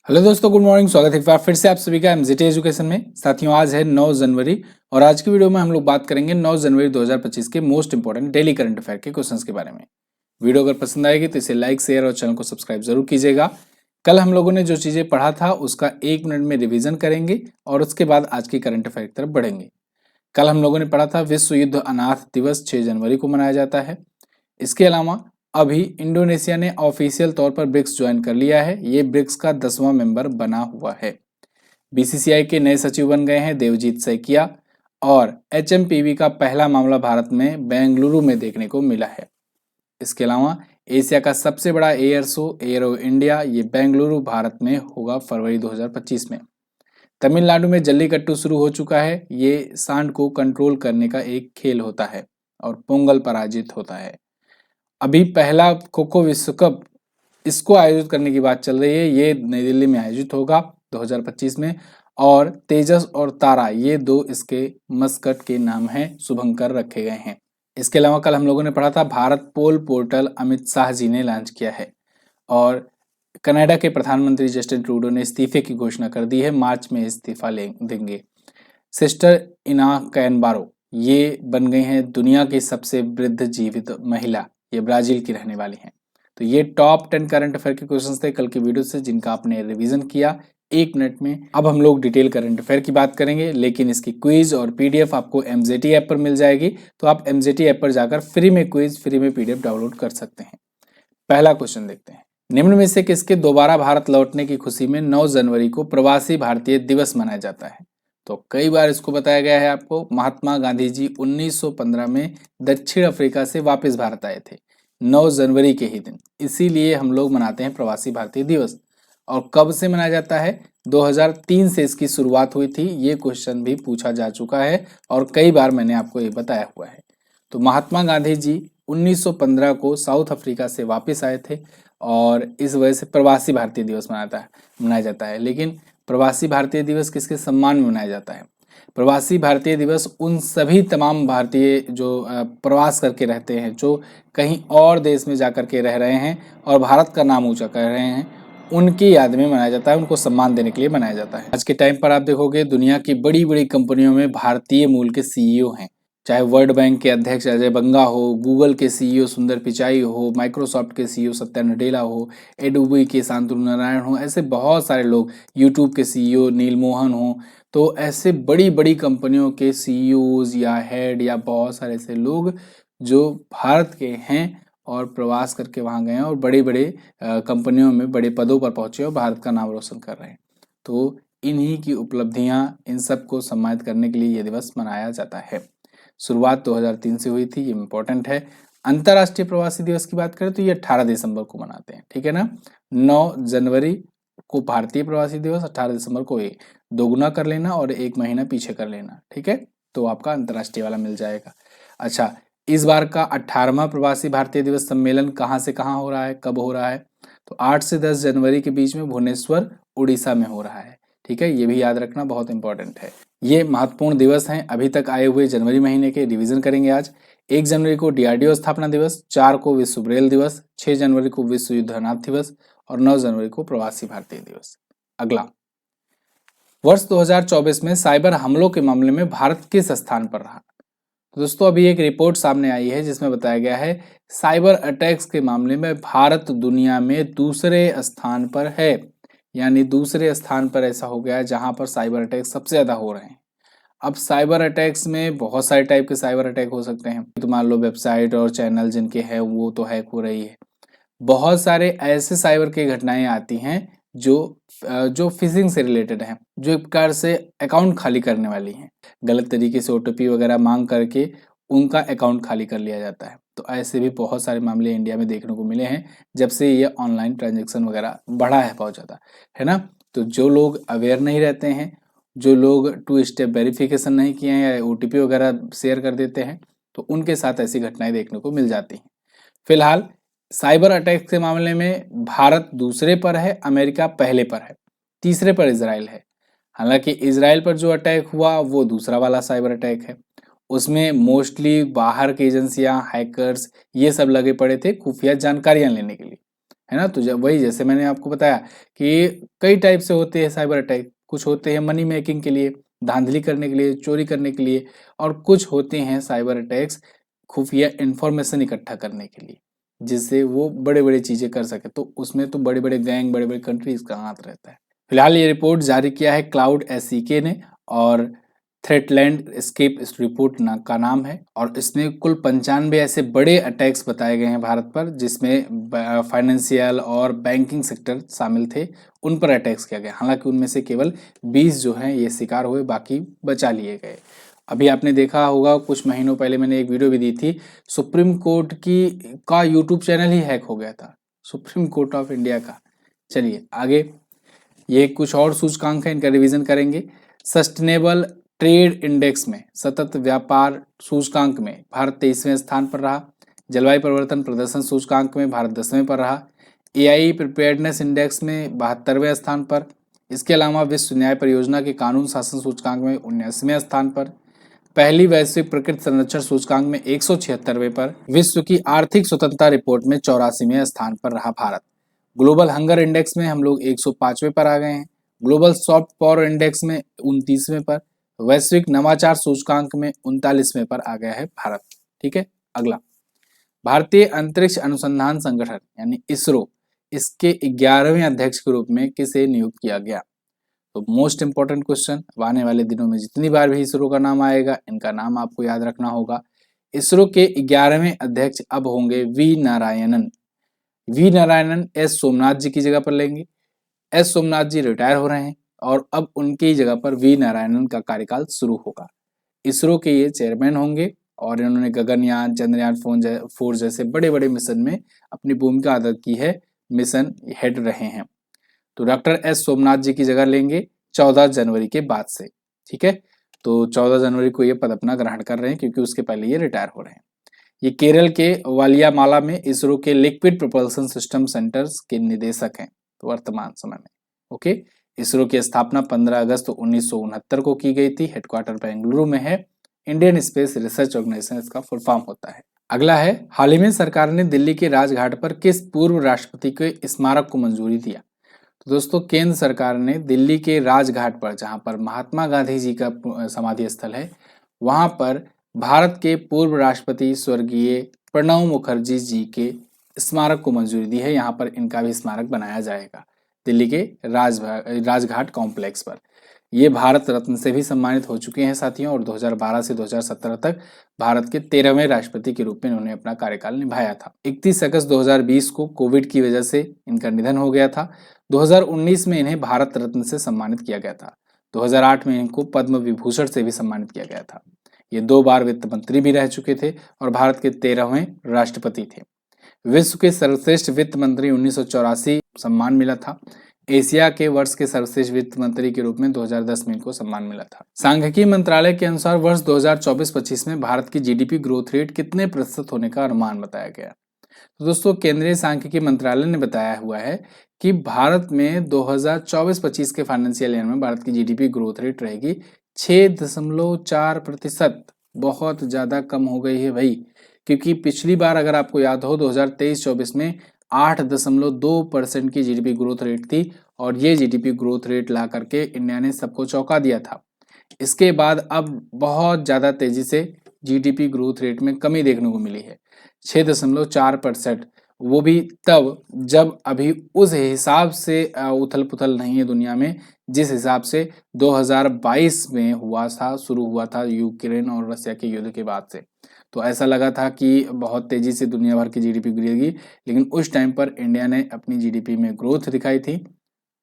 Hello दोस्तों, good morning. स्वागत है एक बार फिर से आप सभी का एमजेटी एजुकेशन में। साथियों, आज है 9 जनवरी और आज की वीडियो में हम लोग बात करेंगे 9 जनवरी 2025 के most important daily current affair के क्वेश्चंस के बारे में। वीडियो अगर पसंद आएगी तो इसे लाइक, शेयर और चैनल को सब्सक्राइब जरूर कीजिएगा। कल हम लोगों ने जो चीजें पढ़ा था उसका 1 मिनट में रिविजन करेंगे और उसके बाद आज के करंट अफेयर की तरफ बढ़ेंगे। कल हम लोगों ने पढ़ा था विश्व युद्ध अनाथ दिवस 6 जनवरी को मनाया जाता है। इसके अलावा अभी इंडोनेशिया ने ऑफिशियल तौर पर ब्रिक्स ज्वाइन कर लिया है। ये ब्रिक्स का 10वां मेंबर बना हुआ है। बीसीसीआई के नए सचिव बन गए हैं देवजीत सैकिया और एचएमपीवी का पहला मामला भारत में बेंगलुरु में देखने को मिला है। इसके अलावा एशिया का सबसे बड़ा एयर शो एरो इंडिया ये बेंगलुरु भारत में होगा फरवरी 2025 में। तमिलनाडु में जल्लीकट्टू शुरू हो चुका है। ये सांड को कंट्रोल करने का एक खेल होता है और पोंगल पराजित होता है। अभी पहला खो खो विश्व कप इसको आयोजित करने की बात चल रही है। ये नई दिल्ली में आयोजित होगा 2025 में और तेजस और तारा ये दो इसके मस्कट के नाम हैं, शुभंकर रखे गए हैं। इसके अलावा कल हम लोगों ने पढ़ा था भारत पोल पोर्टल अमित शाह जी ने लॉन्च किया है और कनाडा के प्रधानमंत्री जस्टिन ट्रूडो ने इस्तीफे की घोषणा कर दी है। मार्च में इस्तीफा देंगे। सिस्टर इना कैनबारो ये बन गई हैं दुनिया की सबसे वृद्ध जीवित महिला। ये ब्राजील की रहने वाली हैं। तो ये टॉप 10 करंट अफेयर के क्वेश्चंस थे कल की वीडियो से, जिनका आपने रिवीजन किया 1 मिनट में। अब हम लोग डिटेल करंट अफेयर की बात करेंगे, लेकिन इसकी क्विज और पीडीएफ आपको एमजेटी ऐप पर मिल जाएगी। तो आप एमजेटी ऐप पर जाकर फ्री में क्विज, फ्री में पीडीएफ डाउनलोड कर सकते हैं। पहला क्वेश्चन देखते हैं। निम्न में से किसके दोबारा भारत लौटने की खुशी में 9 जनवरी को प्रवासी भारतीय दिवस मनाया जाता है? तो कई बार इसको बताया गया है आपको। महात्मा गांधी जी 1915 में दक्षिण अफ्रीका से वापस भारत आए थे 9 जनवरी के ही दिन, इसीलिए हम लोग मनाते हैं प्रवासी भारतीय दिवस। और कब से मनाया जाता है? 2003 से इसकी शुरुआत हुई थी। ये क्वेश्चन भी पूछा जा चुका है और कई बार मैंने आपको ये बताया हुआ है। तो महात्मा गांधी जी 1915 को साउथ अफ्रीका से वापस आए थे और इस वजह से प्रवासी भारतीय दिवस मनाया जाता है। लेकिन प्रवासी भारतीय दिवस किसके सम्मान में मनाया जाता है? प्रवासी भारतीय दिवस उन सभी तमाम भारतीय जो प्रवास करके रहते हैं, जो कहीं और देश में जाकर के रह रहे हैं और भारत का नाम ऊंचा कर रहे हैं, उनकी याद में मनाया जाता है। उनको सम्मान देने के लिए मनाया जाता है। आज के टाइम पर आप देखोगे दुनिया की बड़ी बड़ी कंपनियों में भारतीय मूल के सीईओ हैं। चाहे वर्ल्ड बैंक के अध्यक्ष अजय बंगा हो, गूगल के सीईओ सुंदर पिचाई हो, माइक्रोसॉफ्ट के सीईओ सत्या नडेला हो, एडोबी के शांतनु नारायण हो, ऐसे बहुत सारे लोग, यूट्यूब के सीईओ नील मोहन हो। तो ऐसे बड़ी बड़ी कंपनियों के सीईओज या हेड या बहुत सारे ऐसे लोग जो भारत के हैं और प्रवास करके वहाँ गए हैं और बड़े बड़े कंपनियों में बड़े पदों पर पहुंचे और भारत का नाम रोशन कर रहे हैं। तो इन्हीं की उपलब्धियां, इन सबको सम्मानित करने के लिए यह दिवस मनाया जाता है। शुरुआत 2003 से हुई थी, ये इम्पोर्टेंट है। अंतर्राष्ट्रीय प्रवासी दिवस की बात करें तो ये 18 दिसंबर को मनाते हैं, ठीक है ना। 9 जनवरी को भारतीय प्रवासी दिवस, 18 दिसंबर को ये दोगुना कर लेना और 1 महीना पीछे कर लेना, ठीक है। तो आपका अंतर्राष्ट्रीय वाला मिल जाएगा। अच्छा, इस बार का 18वां प्रवासी भारतीय दिवस सम्मेलन कहाँ से कहाँ हो रहा है, कब हो रहा है? तो 8 से 10 जनवरी के बीच में भुवनेश्वर उड़ीसा में हो रहा है, ठीक है। ये भी याद रखना बहुत इंपॉर्टेंट है। ये महत्वपूर्ण दिवस हैं। अभी तक आए हुए जनवरी महीने के रिवीजन करेंगे आज। 1 जनवरी को डीआरडीओ स्थापना दिवस, 4 को विश्व ब्रेल दिवस, 6 जनवरी को विश्व युद्ध अनाथ दिवस और 9 जनवरी को प्रवासी भारतीय दिवस। अगला, वर्ष 2024 में साइबर हमलों के मामले में भारत किस स्थान पर रहा? तो दोस्तों, अभी एक रिपोर्ट सामने आई है जिसमें बताया गया है साइबर अटैक्स के मामले में भारत दुनिया में दूसरे स्थान पर है। यानी दूसरे स्थान पर ऐसा हो गया है जहां पर साइबर अटैक सबसे ज्यादा हो रहे हैं। अब साइबर अटैक्स में बहुत सारे टाइप के साइबर अटैक हो सकते हैं। तो मान लो वेबसाइट और चैनल जिनके हैं वो तो हैक हो रही है। बहुत सारे ऐसे साइबर की घटनाएं आती हैं जो फिशिंग से रिलेटेड हैं, जो एक प्रकार से अकाउंट खाली करने वाली हैं। गलत तरीके से ओटीपी वगैरह मांग करके उनका अकाउंट खाली कर लिया जाता है। तो ऐसे भी बहुत सारे मामले इंडिया में देखने को मिले हैं जब से ये ऑनलाइन ट्रांजेक्शन वगैरह बढ़ा है बहुत ज़्यादा, है ना। तो जो लोग अवेयर नहीं रहते हैं, जो लोग 2 स्टेप वेरिफिकेशन नहीं किए हैं या ओटीपी वगैरह शेयर कर देते हैं, तो उनके साथ ऐसी घटनाएं देखने को मिल जाती हैं। फिलहाल साइबर अटैक के मामले में भारत दूसरे पर है, अमेरिका पहले पर है, तीसरे पर इजराइल है। हालांकि इजराइल पर जो अटैक हुआ वो दूसरा वाला साइबर अटैक है। उसमें मोस्टली बाहर की एजेंसियां, हैकर्स ये सब लगे पड़े थे खुफिया जानकारियां लेने के लिए, है ना। तो जब वही जैसे मैंने आपको बताया कि कई टाइप से होते हैं साइबर अटैक, कुछ होते हैं मनी मेकिंग के लिए, धांधली करने के लिए, चोरी करने के लिए, और कुछ होते हैं साइबर अटैक्स खुफिया इंफॉर्मेशन इकट्ठा करने के लिए, जिससे वो बड़े-बड़े चीजें कर सके। तो उसमें तो बड़े-बड़े गैंग, बड़े-बड़े कंट्रीज का हाथ रहता है। फिलहाल ये रिपोर्ट जारी किया है क्लाउड एससीके ने, और थ्रेटलैंड एस्केप इस रिपोर्ट का नाम है, और इसमें कुल 95 ऐसे बड़े अटैक्स बताए गए हैं भारत पर, जिसमें फाइनेंशियल और बैंकिंग सेक्टर शामिल थे, उन पर अटैक्स किया गया। हालांकि उनमें से केवल 20 जो हैं ये शिकार हुए, बाकी बचा लिए गए। अभी आपने देखा होगा कुछ महीनों पहले मैंने एक वीडियो भी दी थी, सुप्रीम कोर्ट का यूट्यूब चैनल ही हैक हो गया था, सुप्रीम कोर्ट ऑफ इंडिया का। चलिए आगे, ये कुछ और सूचकांक है, इनका रिवीजन करेंगे। सस्टेनेबल ट्रेड इंडेक्स में, सतत व्यापार सूचकांक में भारत 23वें स्थान पर रहा। जलवायु परिवर्तन प्रदर्शन सूचकांक में भारत 10वें पर रहा। एआई प्रिपेयर्डनेस इंडेक्स में 72वें स्थान पर। इसके अलावा विश्व न्याय परियोजना के कानून शासन सूचकांक में 19वें स्थान पर। पहली वैश्विक प्रकृति संरक्षण सूचकांक में 176वें पर। विश्व की आर्थिक स्वतंत्रता रिपोर्ट में 84वें स्थान पर रहा भारत। ग्लोबल हंगर इंडेक्स में हम लोग 105वें पर आ गए हैं। ग्लोबल सॉफ्ट पावर इंडेक्स में 29वें पर। वैश्विक नवाचार सूचकांक में 39वें पर आ गया है भारत। ठीक है, अगला, भारतीय अंतरिक्ष अनुसंधान संगठन यानी इसरो, इसके 11वें अध्यक्ष के रूप में किसे नियुक्त किया गया। तो मोस्ट इंपॉर्टेंट क्वेश्चन, आने वाले दिनों में जितनी बार भी इसरो का नाम आएगा, इनका नाम आपको याद रखना होगा। इसरो के 11वें अध्यक्ष अब होंगे वी नारायणन। वी नारायणन एस सोमनाथ जी की जगह पर लेंगे। एस सोमनाथ जी रिटायर हो रहे हैं, और अब उनकी जगह पर वी नारायणन का कार्यकाल शुरू होगा। इसरो के ये चेयरमैन होंगे, और इन्होंने गगनयान, चंद्रयान 4 जैसे बड़े बड़े मिशन में अपनी भूमिका अदा की है, मिशन हेड रहे हैं। तो डॉक्टर एस सोमनाथ जी की जगह लेंगे 14 जनवरी के बाद से। ठीक है, तो 14 जनवरी को ये पद अपना ग्रहण कर रहे हैं, क्योंकि उसके पहले ये रिटायर हो रहे हैं। ये केरल के वालियामाला में इसरो के लिक्विड प्रोपल्सन सिस्टम सेंटर्स के निदेशक हैं तो वर्तमान समय में। ओके, इसरो की स्थापना 15 अगस्त 1969 को की गई थी। हेडक्वार्टर बेंगलुरु में है। इंडियन स्पेस रिसर्च ऑर्गेनाइजेशन इसका फुल फॉर्म होता है। अगला है, हाल ही में सरकार ने दिल्ली के राजघाट पर किस पूर्व राष्ट्रपति के स्मारक को मंजूरी दिया। तो दोस्तों, केंद्र सरकार ने दिल्ली के राजघाट पर, जहां पर महात्मा गांधी जी का समाधि स्थल है, वहां पर भारत के पूर्व राष्ट्रपति स्वर्गीय प्रणब मुखर्जी जी के स्मारक को मंजूरी दी है। यहाँ पर इनका भी स्मारक बनाया जाएगा दिल्ली के राजघाट कॉम्प्लेक्स पर। ये भारत रत्न से भी सम्मानित हो चुके हैं साथियों, और 2012 से 2017 तक भारत के 13वें राष्ट्रपति के रूप में इन्होंने अपना कार्यकाल निभाया था। 31 अगस्त 2020 को कोविड की वजह से इनका निधन हो गया था। 2019 में इन्हें भारत रत्न से सम्मानित किया गया था। 2008 में इनको पद्म विभूषण से भी सम्मानित किया गया था। ये 2 बार वित्त मंत्री भी रह चुके थे, और भारत के 13वें राष्ट्रपति थे। विश्व के सर्वश्रेष्ठ वित्त मंत्री 1984 सम्मान मिला था। एशिया के वर्ष के सर्वश्रेष्ठ वित्त मंत्री के रूप में 2010 में इनको सम्मान मिला था। सांख्यिकी मंत्रालय के अनुसार वर्ष 2024-25 में भारत की जीडीपी ग्रोथ रेट कितने प्रतिशत होने का अनुमान बताया गया। तो दोस्तों, केंद्रीय सांख्यिकी मंत्रालय ने बताया हुआ है कि भारत में 2024-25 के फाइनेंशियल ईयर में भारत की जीडीपी ग्रोथ रेट रहेगी 6.4%। बहुत ज्यादा कम हो गई है भाई, क्योंकि पिछली बार अगर आपको याद हो 2023-24 में 8.2% की जीडीपी ग्रोथ रेट थी, और ये जीडीपी ग्रोथ रेट ला करके इंडिया ने सबको चौंका दिया था। इसके बाद अब बहुत ज्यादा तेजी से जीडीपी ग्रोथ रेट में कमी देखने को मिली है, 6.4%। वो भी तब जब अभी उस हिसाब से उथल पुथल नहीं है दुनिया में, जिस हिसाब से 2022 में हुआ था, शुरू हुआ था यूक्रेन और रशिया के युद्ध के बाद से। तो ऐसा लगा था कि बहुत तेजी से दुनिया भर की जीडीपी गिरेगी, लेकिन उस टाइम पर इंडिया ने अपनी जीडीपी में ग्रोथ दिखाई थी,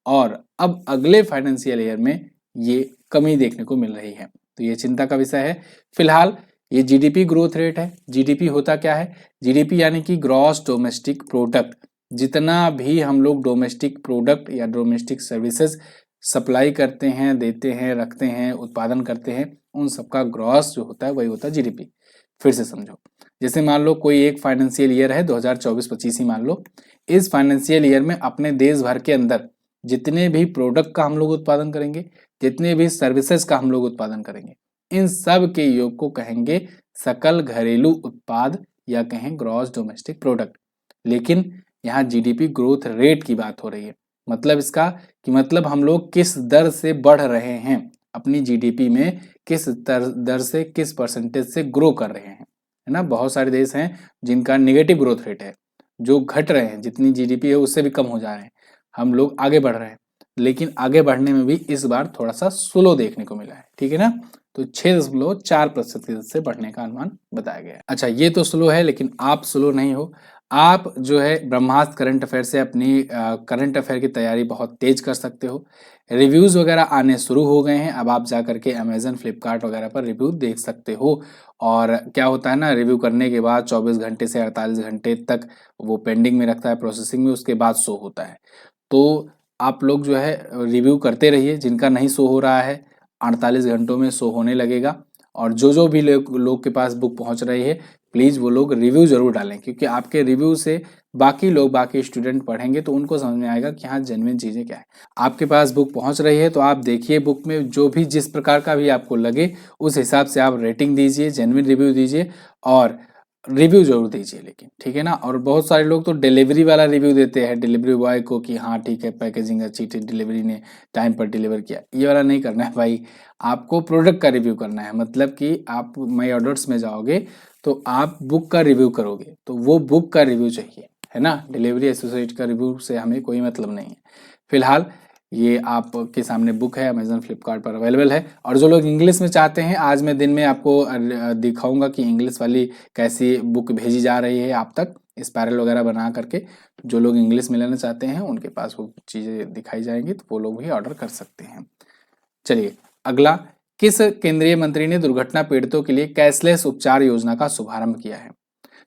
और अब अगले फाइनेंशियल ईयर में ये कमी देखने को मिल रही है। तो ये चिंता का विषय है। फिलहाल ये जीडीपी ग्रोथ रेट है। जीडीपी होता क्या है? जीडीपी यानी कि ग्रॉस डोमेस्टिक प्रोडक्ट। जितना भी हम लोग डोमेस्टिक प्रोडक्ट या डोमेस्टिक सर्विसेज सप्लाई करते हैं, देते हैं, रखते हैं, उत्पादन करते हैं, उन सबका ग्रॉस जो होता है वही होता है जीडीपी। फिर से समझो, जैसे मान लो कोई एक फाइनेंशियल ईयर है 2024-25 ही मान लो। इस फाइनेंशियल ईयर में अपने देश भर के अंदर जितने भी प्रोडक्ट का हम लोग उत्पादन करेंगे, जितने भी सर्विसेज का हम लोग उत्पादन करेंगे, इन सब के योग को कहेंगे सकल घरेलू उत्पाद, या कहें ग्रॉस डोमेस्टिक प्रोडक्ट। लेकिन यहाँ जीडीपी ग्रोथ रेट की बात हो रही है। मतलब इसका कि मतलब हम लोग किस दर से बढ़ रहे हैं, अपनी जीडीपी में किस दर से, किस परसेंटेज से ग्रो कर रहे हैं, है ना। बहुत सारे देश हैं जिनका नेगेटिव ग्रोथ रेट है, जो घट रहे हैं, जितनी जीडीपी है उससे भी कम हो जा रहे हैं। हम लोग आगे बढ़ रहे हैं, लेकिन आगे बढ़ने में भी इस बार थोड़ा सा स्लो देखने को मिला है, ठीक है ना। तो 6.4% से बढ़ने का अनुमान बताया गया है। अच्छा, ये तो स्लो है, लेकिन आप स्लो नहीं हो। आप जो है ब्रह्मास्त्र करंट अफेयर से अपनी करंट अफेयर की तैयारी बहुत तेज कर सकते हो। रिव्यूज वगैरह आने शुरू हो गए हैं, अब आप जा करके अमेजन, फ्लिपकार्ट वगैरह पर रिव्यू देख सकते हो। और क्या होता है ना, रिव्यू करने के बाद 24 घंटे से 48 घंटे तक वो पेंडिंग में रखता है, प्रोसेसिंग में, उसके बाद शो होता है। तो आप लोग जो है रिव्यू करते रहिए। जिनका नहीं शो हो रहा है, 48 घंटों में शो होने लगेगा। और जो भी लोग के पास बुक पहुंच रही है, प्लीज़ वो लोग रिव्यू ज़रूर डालें, क्योंकि आपके रिव्यू से बाकी लोग, बाकी स्टूडेंट पढ़ेंगे तो उनको समझ में आएगा कि हाँ, जेन्युइन चीज़ें क्या है। आपके पास बुक पहुंच रही है तो आप देखिए, बुक में जो भी जिस प्रकार का भी आपको लगे उस हिसाब से आप रेटिंग दीजिए, जेन्युइन रिव्यू दीजिए और रिव्यू जरूर दीजिए, लेकिन ठीक है ना। और बहुत सारे लोग तो डिलीवरी वाला रिव्यू देते हैं डिलीवरी बॉय को कि हाँ ठीक है, पैकेजिंग अच्छी थी, डिलीवरी ने टाइम पर डिलीवर किया। ये वाला नहीं करना है भाई, आपको प्रोडक्ट का रिव्यू करना है। मतलब कि आप माई ऑर्डर्स में जाओगे तो आप बुक का रिव्यू करोगे, तो वो बुक का रिव्यू चाहिए, है ना। डिलीवरी एसोसिएट का रिव्यू से हमें कोई मतलब नहीं है। फिलहाल ये आपके सामने बुक है, अमेजन, फ्लिपकार्ट पर अवेलेबल है। और जो लोग इंग्लिश में चाहते हैं, आज मैं दिन में आपको दिखाऊंगा कि इंग्लिश वाली कैसी बुक भेजी जा रही है आप तक, स्पाइरल वगैरह बना करके। जो लोग इंग्लिश में लेना चाहते हैं उनके पास वो चीज़ें दिखाई जाएंगी, तो वो लोग भी ऑर्डर कर सकते हैं। चलिए अगला, किस केंद्रीय मंत्री ने दुर्घटना पीड़ितों के लिए कैशलेस उपचार योजना का शुभारंभ किया है?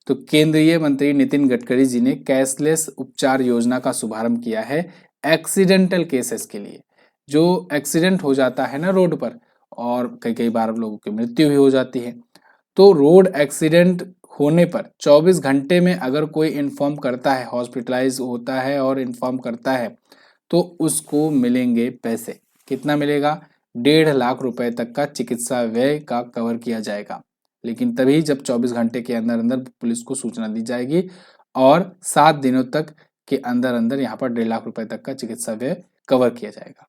तो केंद्रीय मंत्री नितिन गडकरी जी ने कैशलेस उपचार योजना का शुभारंभ किया है एक्सीडेंटल केसेस के लिए। जो एक्सीडेंट हो जाता है ना रोड पर, और कई कई बार लोगों की मृत्यु भी हो जाती है, तो रोड एक्सीडेंट होने पर 24 घंटे में अगर कोई इन्फॉर्म करता है, हॉस्पिटलाइज होता है और इन्फॉर्म करता है, तो उसको मिलेंगे पैसे। कितना मिलेगा? 1.5 लाख रुपए तक का चिकित्सा व्यय का कवर किया जाएगा, लेकिन तभी जब 24 घंटे के अंदर अंदर पुलिस को सूचना दी जाएगी और 7 दिनों तक के अंदर अंदर यहाँ पर 1.5 लाख रुपए तक का चिकित्सा व्यय कवर किया जाएगा।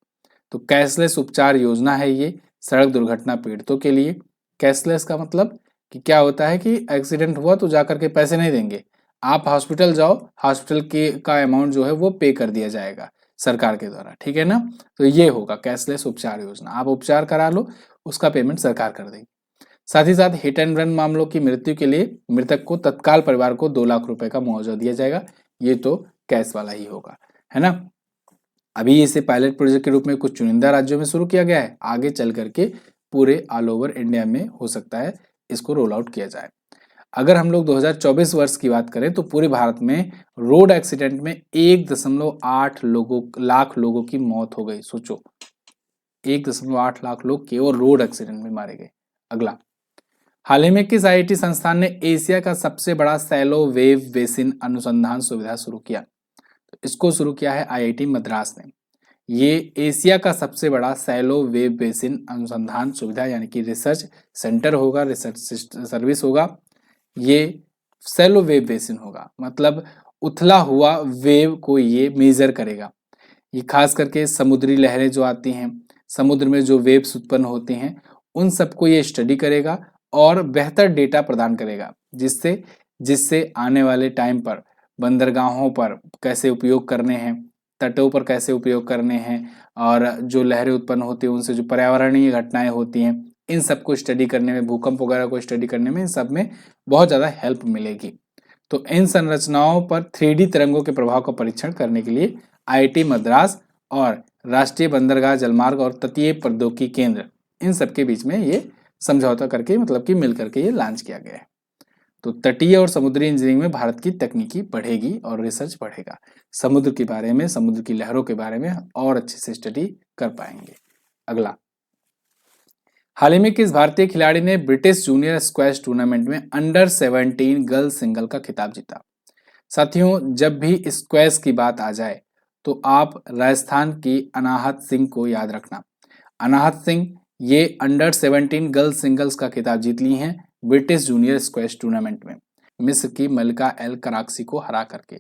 तो कैशलेस उपचार योजना है ये सड़क दुर्घटना पीड़ितों के लिए। कैशलेस का मतलब कि क्या होता है कि एक्सीडेंट हुआ तो जाकर के पैसे नहीं देंगे, आप हॉस्पिटल जाओ, हॉस्पिटल के का अमाउंट जो है वो पे कर दिया जाएगा सरकार के द्वारा, ठीक है ना। तो ये होगा कैशलेस उपचार योजना, आप उपचार करा लो, उसका पेमेंट सरकार कर देगी। साथ ही साथ हिट एंड रन मामलों की मृत्यु के लिए मृतक को तत्काल परिवार को 2 लाख रुपए का मुआवजा दिया जाएगा। ये तो कैश वाला ही होगा, है ना। अभी इसे पायलट प्रोजेक्ट के रूप में कुछ चुनिंदा राज्यों में शुरू किया गया है, आगे चल करके पूरे ऑल ओवर इंडिया में हो सकता है इसको रोल आउट किया जाए। अगर हम लोग 2024 वर्ष की बात करें तो पूरे भारत में रोड एक्सीडेंट में 1.8 लाख लोगों की मौत हो गई। सोचो, 1.8 लाख लोग केवल रोड एक्सीडेंट में मारे गए। अगला, हाल ही में किस आईआईटी संस्थान ने एशिया का सबसे बड़ा सैलो वेव बेसिन अनुसंधान सुविधा शुरू किया? इसको शुरू किया है आईआईटी मद्रास ने। ये एशिया का सबसे बड़ा सैलो वेव बेसिन अनुसंधान सुविधा यानी कि रिसर्च सेंटर होगा, रिसर्च सर्विस होगा। ये सैलो वेव बेसिन होगा, मतलब उथला हुआ वेव को ये मेजर करेगा। ये खास करके समुद्री लहरें जो आती हैं, समुद्र में जो वेव्स उत्पन्न होती हैं, उन सबको ये स्टडी करेगा और बेहतर डेटा प्रदान करेगा, जिससे जिससे आने वाले टाइम पर बंदरगाहों पर कैसे उपयोग करने हैं, तटों पर कैसे उपयोग करने हैं, और जो लहरें उत्पन्न होती हैं उनसे जो पर्यावरणीय घटनाएं होती हैं, इन सबको स्टडी करने में, भूकंप वगैरह को स्टडी करने में, इन सब में बहुत ज़्यादा हेल्प मिलेगी। तो इन संरचनाओं पर 3D तरंगों के प्रभाव का परीक्षण करने के लिए आईआईटी मद्रास और राष्ट्रीय बंदरगाह जलमार्ग और तटीय प्रौद्योगिकी केंद्र, इन सबके बीच में ये समझौता करके, मतलब कि मिल करके ये लॉन्च किया गया है। तो तटीय और समुद्री इंजीनियरिंग में भारत की तकनीकी बढ़ेगी और रिसर्च बढ़ेगा। समुद्र के बारे में, समुद्र की लहरों के बारे में और अच्छे से स्टडी कर पाएंगे। अगला, हाल ही में किस भारतीय खिलाड़ी ने ब्रिटिश जूनियर स्क्वैश टूर्नामेंट में अंडर 17 गर्ल्स सिंगल का खिताब जीता? साथियों, जब भी स्क्वैश की बात आ जाए तो आप राजस्थान की अनाहत सिंह को याद रखना। अनाहत सिंह ये अंडर 17 गर्ल्स सिंगल्स का खिताब जीत ली हैं ब्रिटिश जूनियर स्क्वैश टूर्नामेंट में, मिस्र की मलिका एल कराक्सी को हरा करके।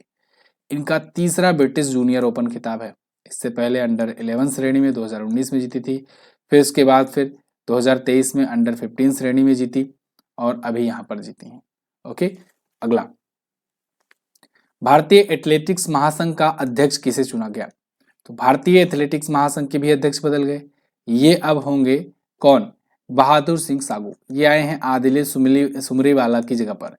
इनका तीसरा ब्रिटिश जूनियर ओपन खिताब है। इससे पहले अंडर 11 श्रेणी में 2019 में जीती थी, फिर उसके बाद फिर 2023 में अंडर 15 श्रेणी में जीती और अभी यहाँ पर जीती हैं। ओके, अगला, भारतीय एथलेटिक्स महासंघ का अध्यक्ष किसे चुना गया? तो भारतीय एथलेटिक्स महासंघ के भी अध्यक्ष बदल गए। ये अब होंगे कौन? बहादुर सिंह सागू। ये आए हैं आदिल सुमरीवाला की जगह पर।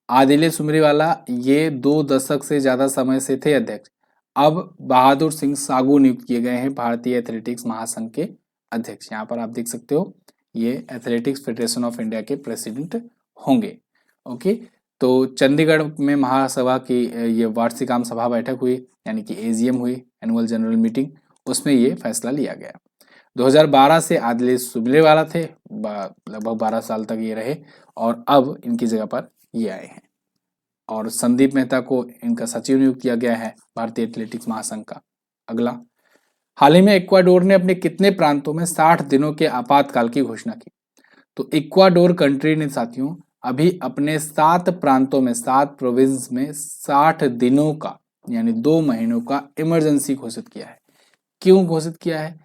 आदिल सुमरीवाला ये 2 दशक से ज्यादा समय से थे अध्यक्ष। अब बहादुर सिंह सागू नियुक्त किए गए हैं भारतीय एथलेटिक्स महासंघ के अध्यक्ष। यहाँ पर आप देख सकते हो, ये एथलेटिक्स फेडरेशन ऑफ इंडिया के प्रेसिडेंट होंगे। ओके, तो चंडीगढ़ में महासभा की ये वार्षिक आम सभा बैठक हुई, यानी कि एजीएम हुई, एनुअल जनरल मीटिंग, उसमें ये फैसला लिया गया। 2012 से आदिल सुमरीवाला थे, लगभग 12 साल तक ये रहे और अब इनकी जगह पर ये आए हैं। और संदीप मेहता को इनका सचिव नियुक्त किया गया है भारतीय एथलेटिक्स महासंघ का। अगला, हाल ही में इक्वाडोर ने अपने कितने प्रांतों में 60 दिनों के आपातकाल की घोषणा की? तो इक्वाडोर कंट्री ने साथियों अभी अपने 7 प्रांतों में, 7 प्रोविंस में 60 दिनों का यानी 2 महीनों का इमरजेंसी घोषित किया है। क्यों घोषित किया है?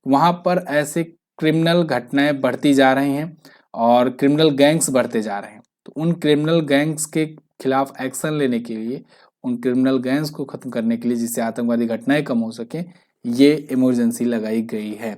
वहां पर ऐसे क्रिमिनल घटनाएं बढ़ती जा रही हैं और क्रिमिनल गैंग्स बढ़ते जा रहे हैं। तो उन क्रिमिनल गैंग्स के खिलाफ एक्शन लेने के लिए, उन क्रिमिनल गैंग्स को खत्म करने के लिए, जिससे आतंकवादी घटनाएं कम हो सके, ये इमरजेंसी लगाई गई है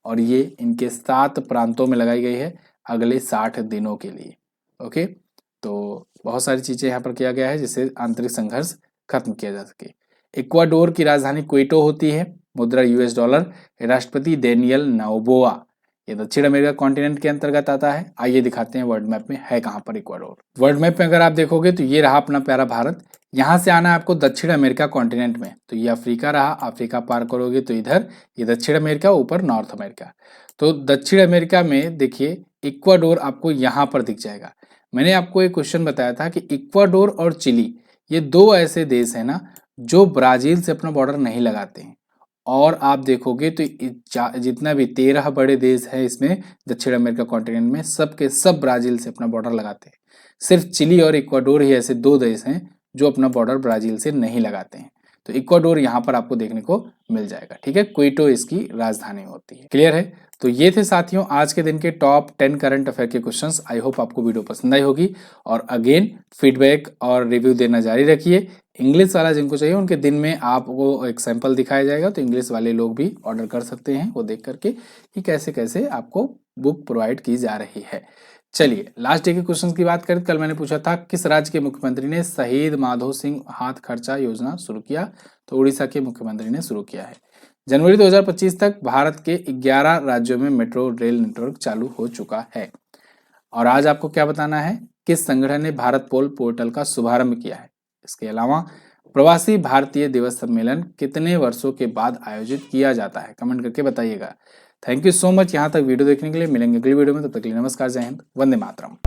और ये इनके 7 प्रांतों में लगाई गई है अगले 60 दिनों के लिए। ओके, तो बहुत सारी चीजें यहाँ पर किया गया है जिससे आंतरिक संघर्ष खत्म किया जा सके। इक्वाडोर की राजधानी क्विटो होती है, मुद्रा यूएस डॉलर, राष्ट्रपति डेनियल नोबोआ। ये दक्षिण अमेरिका कॉन्टिनेंट के अंतर्गत आता है। आइए दिखाते हैं वर्ल्ड मैप में है कहाँ पर इक्वाडोर। वर्ल्ड मैप में अगर आप देखोगे तो ये रहा अपना प्यारा भारत। यहाँ से आना है आपको दक्षिण अमेरिका कॉन्टिनेंट में, तो ये अफ्रीका रहा, अफ्रीका पार करोगे तो इधर ये दक्षिण अमेरिका, ऊपर नॉर्थ अमेरिका। तो दक्षिण अमेरिका में देखिए इक्वाडोर आपको यहाँ पर दिख जाएगा। मैंने आपको एक क्वेश्चन बताया था कि इक्वाडोर और चिली ये 2 ऐसे देश हैं ना जो ब्राजील से अपना बॉर्डर नहीं लगाते हैं। और आप देखोगे तो जितना भी 13 बड़े देश हैं इसमें दक्षिण अमेरिका कॉन्टिनेंट में, सब के सब ब्राजील से अपना बॉर्डर लगाते हैं। सिर्फ चिली और इक्वाडोर ही ऐसे 2 देश हैं जो अपना बॉर्डर ब्राजील से नहीं लगाते हैं। तो इक्वाडोर यहाँ पर आपको देखने को मिल जाएगा। ठीक है, क्विटो इसकी राजधानी होती है। क्लियर है? तो ये थे साथियों आज के दिन के टॉप 10 करंट अफेयर के क्वेश्चंस। आई होप आपको वीडियो पसंद आई होगी और अगेन फीडबैक और रिव्यू देना जारी रखिए। इंग्लिश वाला जिनको चाहिए उनके दिन में आपको एक सैंपल दिखाया जाएगा, तो इंग्लिश वाले लोग भी ऑर्डर कर सकते हैं वो देख करके कि कैसे कैसे आपको बुक प्रोवाइड की जा रही है। चलिए लास्ट डे के क्वेश्चन की बात करें। कल मैंने पूछा था किस राज्य के मुख्यमंत्री ने शहीद माधो सिंह हाथ खर्चा योजना शुरू किया? तो उड़ीसा के मुख्यमंत्री ने शुरू किया है। जनवरी 2025 तक भारत के 11 राज्यों में मेट्रो रेल नेटवर्क चालू हो चुका है। और आज आपको क्या बताना है, किस संगठन ने भारत पोल पोर्टल का शुभारंभ किया है। इसके अलावा प्रवासी भारतीय दिवस सम्मेलन कितने वर्षों के बाद आयोजित किया जाता है, कमेंट करके बताइएगा। थैंक यू सो मच यहाँ तक वीडियो देखने के लिए। मिलेंगे अगली वीडियो में, तब तक के लिए नमस्कार, जय हिंद, वंदे मातरम।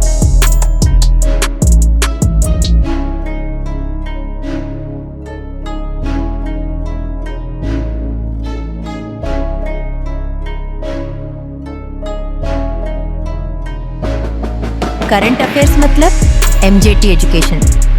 करंट अफेयर्स मतलब MJT एजुकेशन।